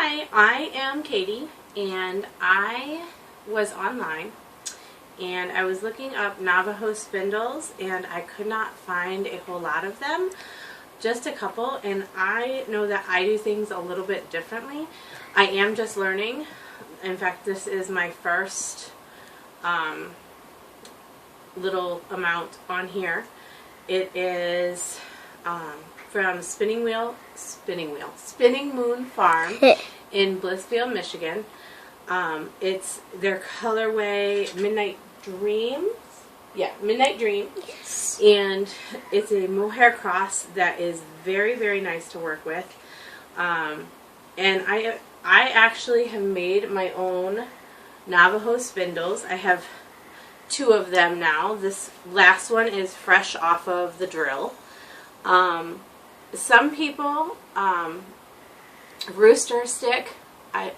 Hi, I am Katie, and I was online and I was looking up Navajo spindles and I could not find a whole lot of them, just a couple, and I know that I do things a little bit differently. I am just learning. In fact, this is my first little amount on here. It is from Spinning Moon Farm in Blissfield, Michigan. It's their colorway Midnight Dreams. Yeah, Midnight Dream. Yes. And it's a mohair cross that is very, very nice to work with. And I actually have made my own Navajo spindles. I have 2 of them now. This last one is fresh off of the drill. Some people, Rooster Stick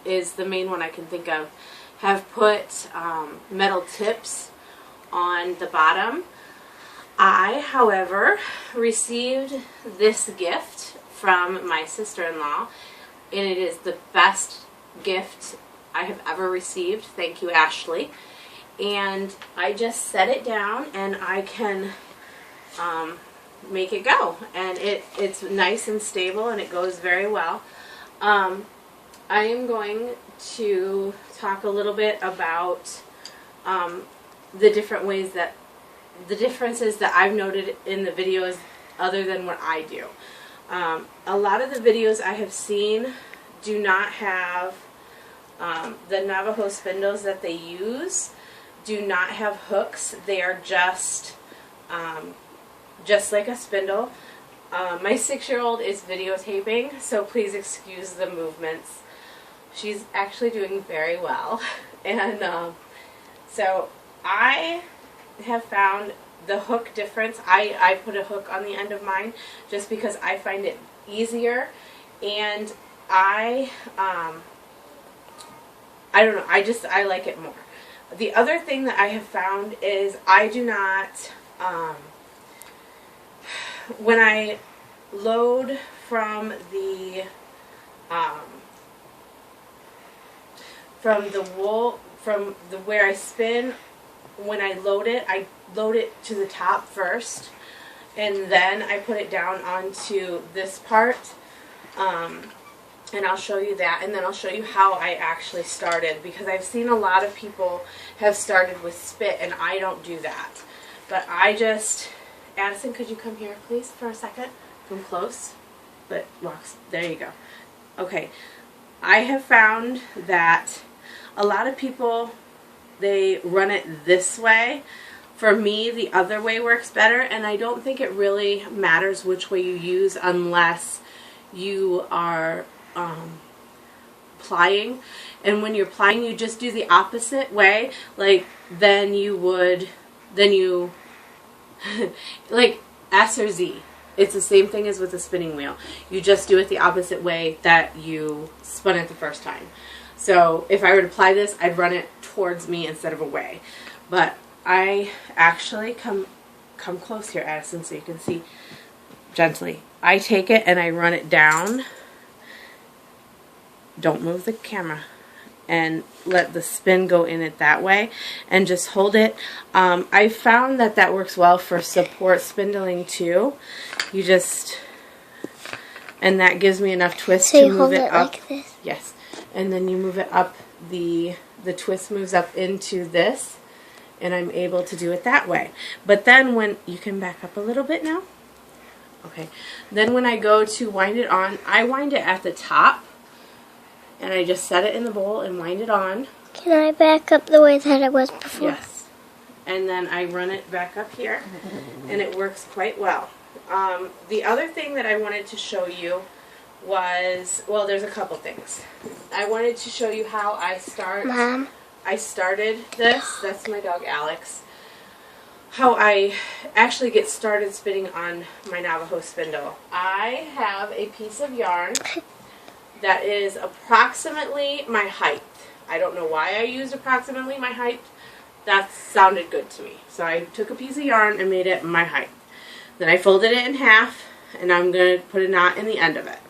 is the main one I can think of, have put metal tips on the bottom. I, however, received this gift from my sister-in-law, and it is the best gift I have ever received. Thank you, Ashley. And I just set it down and I can make it go, and it's nice and stable and it goes very well. I am going to talk a little bit about the different ways that the differences that I've noted in the videos other than what I do. A lot of the videos I have seen do not have the Navajo spindles that they use do not have hooks. They are just like a spindle. My 6-year-old is videotaping, so please excuse the movements. She's actually doing very well. And so I have found the hook difference. I put a hook on the end of mine just because I find it easier, and I don't know, I like it more. The other thing that I have found is I do not, when I load from the wool, from the where I spin, when I load it to the top first, and then I put it down onto this part, and I'll show you that, and then I'll show you how I actually started, because I've seen a lot of people have started with spit, and I don't do that. But I just, Addison, could you come here, please, for a second? Come close. But walks. There you go. Okay. I have found that a lot of people, they run it this way. For me, the other way works better, and I don't think it really matters which way you use unless you are plying. And when you're plying, you just do the opposite way, like like S or Z. It's the same thing as with a spinning wheel. You just do it the opposite way that you spun it the first time. So if I were to apply this, I'd run it towards me instead of away. But I actually come close here, Addison, so you can see gently. I take it and I run it down. Don't move the camera. And let the spin go in it that way, and just hold it. I found that that works well for support spindling too. You just, and that gives me enough twist to move it up. Like this? Yes, and then you move it up. The twist moves up into this, and I'm able to do it that way. But then when you can back up a little bit now. Okay. Then when I go to wind it on, I wind it at the top. And I just set it in the bowl and wind it on. Can I back up the way that it was before? Yes. And then I run it back up here, and it works quite well. The other thing that I wanted to show you was, well, there's a couple things. I wanted to show you how I started this. That's my dog, Alex. How I actually get started spinning on my Navajo spindle. I have a piece of yarn that is approximately my height. I don't know why I used approximately my height. That sounded good to me. So I took a piece of yarn and made it my height. Then I folded it in half, and I'm going to put a knot in the end of it.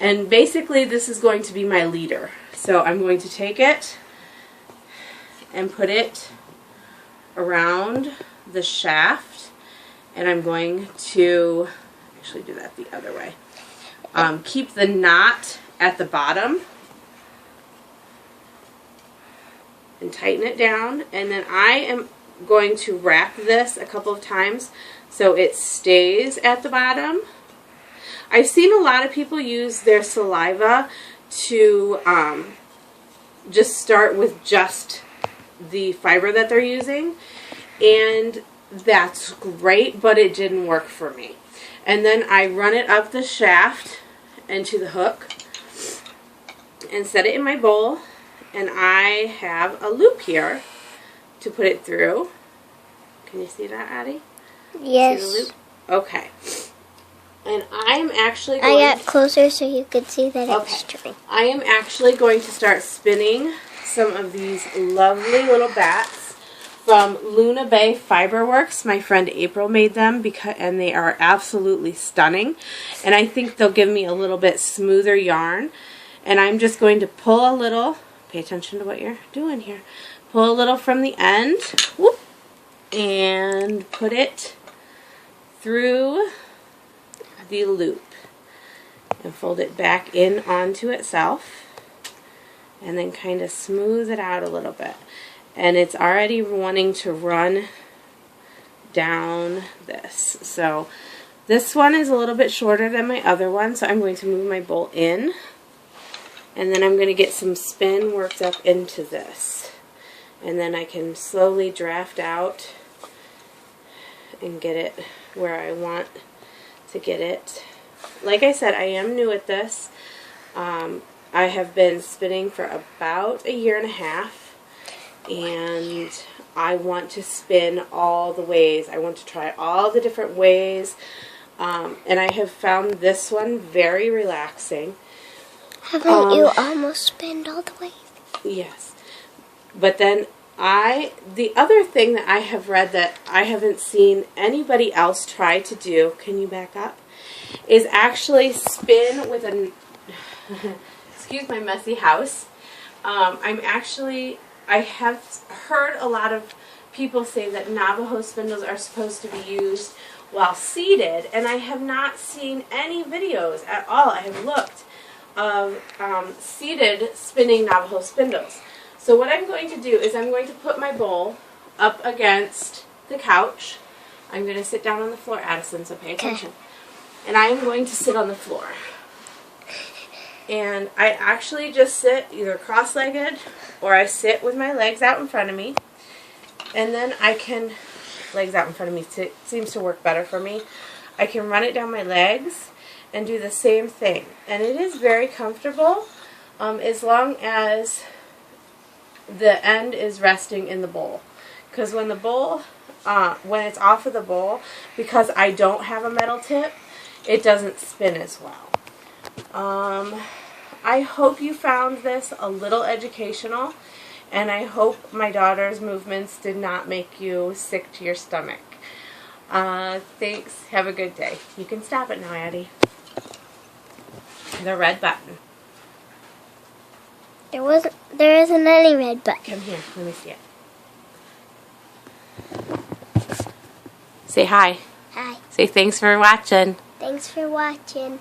And basically this is going to be my leader. So I'm going to take it and put it around the shaft, and I'm going to actually do that the other way. Keep the knot at the bottom and tighten it down, and then I am going to wrap this a couple of times so it stays at the bottom. I've seen a lot of people use their saliva to just start with just the fiber that they're using, and that's great, but it didn't work for me. And then I run it up the shaft into the hook and set it in my bowl, and I have a loop here to put it through. Can you see that, Addie? Yes. See the loop? Okay. And I'm actually going... I got closer so you could see that it was string. I am actually going to start spinning some of these lovely little bats from Luna Bay Fiberworks. My friend April made them, and they are absolutely stunning. And I think they'll give me a little bit smoother yarn. And I'm just going to pull a little, pay attention to what you're doing here, pull a little from the end, whoop, and put it through the loop and fold it back in onto itself, and then kind of smooth it out a little bit. And it's already wanting to run down this. So this one is a little bit shorter than my other one, so I'm going to move my bowl in, and then I'm going to get some spin worked up into this. And then I can slowly draft out and get it where I want to get it. Like I said, I am new at this. I have been spinning for about 1.5 years, and I want to spin all the ways. I want to try all the different ways, and I have found this one very relaxing. Haven't you almost spinned all the way? Yes. But then the other thing that I have read that I haven't seen anybody else try to do, can you back up, is actually spin with a, excuse my messy house. I have heard a lot of people say that Navajo spindles are supposed to be used while seated, and I have not seen any videos at all. I have looked of seated spinning Navajo spindles. So what I'm going to do is I'm going to put my bowl up against the couch. I'm going to sit down on the floor, Addison, so pay attention. And I am going to sit on the floor. And I actually just sit either cross-legged or I sit with my legs out in front of me. And then I can, legs out in front of me seems to work better for me. I can run it down my legs and do the same thing. And it is very comfortable as long as the end is resting in the bowl. Because when the bowl, when it's off of the bowl, because I don't have a metal tip, it doesn't spin as well. I hope you found this a little educational, and I hope my daughter's movements did not make you sick to your stomach. Thanks. Have a good day. You can stop it now, Addie. The red button. There isn't any red button. Come here. Let me see it. Say hi. Hi. Say thanks for watching. Thanks for watching.